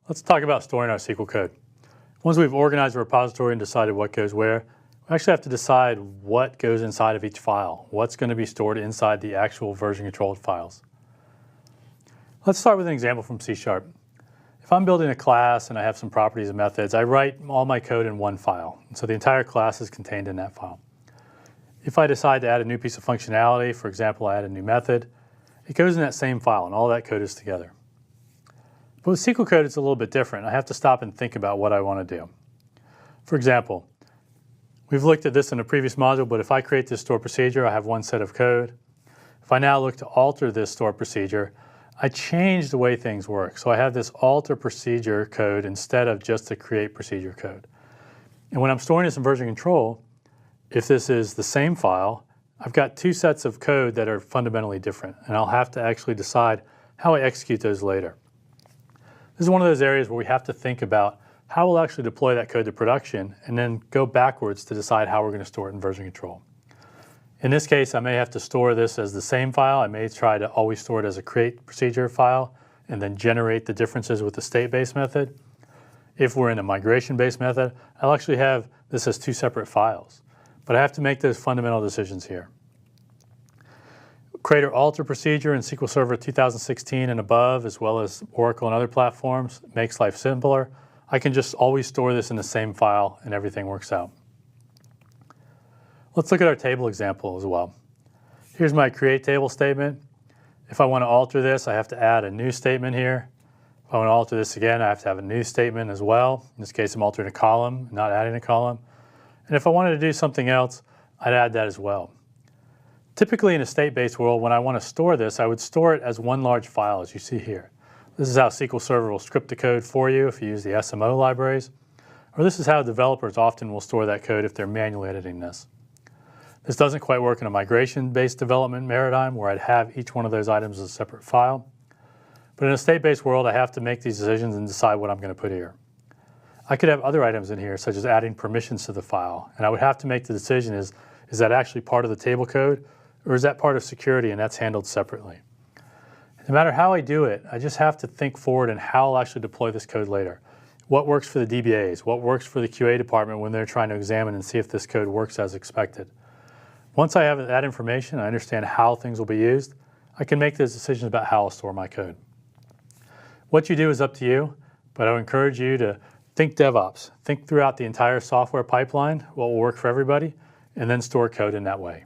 Let's talk about storing our SQL code. Once we've organized a repository and decided what goes where, we actually have to decide what goes inside of each file, what's going to be stored inside the actual version-controlled files. Let's start with an example from C#. If I'm building a class and I have some properties and methods, I write all my code in one file, and so the entire class is contained in that file. If I decide to add a new piece of functionality, for example, I add a new method, it goes in that same file, and all that code is together. But with SQL code, it's a little bit different. I have to stop and think about what I want to do. For example, we've looked at this in a previous module, but if I create this store procedure, I have one set of code. If I now look to alter this store procedure, I change the way things work. So I have this alter procedure code instead of just the create procedure code. And when I'm storing this in version control, if this is the same file, I've got two sets of code that are fundamentally different, and I'll have to actually decide how I execute those later. This is one of those areas where we have to think about how we'll actually deploy that code to production and then go backwards to decide how we're going to store it in version control. In this case, I may have to store this as the same file. I may try to always store it as a create procedure file and then generate the differences with the state-based method. If we're in a migration-based method, I'll actually have this as two separate files. But I have to make those fundamental decisions here. Create or alter procedure in SQL Server 2016 and above, as well as Oracle and other platforms, makes life simpler. I can just always store this in the same file and everything works out. Let's look at our table example as well. Here's my create table statement. If I want to alter this, I have to add a new statement here. If I want to alter this again, I have to have a new statement as well. In this case, I'm altering a column, not adding a column. And if I wanted to do something else, I'd add that as well. Typically in a state-based world, when I want to store this, I would store it as one large file, as you see here. This is how SQL Server will script the code for you if you use the SMO libraries, or this is how developers often will store that code if they're manually editing this. This doesn't quite work in a migration-based development paradigm where I'd have each one of those items as a separate file. But in a state-based world, I have to make these decisions and decide what I'm going to put here. I could have other items in here, such as adding permissions to the file, and I would have to make the decision, is that actually part of the table code, or is that part of security and that's handled separately? No matter how I do it, I just have to think forward and how I'll actually deploy this code later. What works for the DBAs? What works for the QA department when they're trying to examine and see if this code works as expected? Once I have that information, I understand how things will be used, I can make those decisions about how I'll store my code. What you do is up to you, but I would encourage you to think DevOps. Think throughout the entire software pipeline, what will work for everybody, and then store code in that way.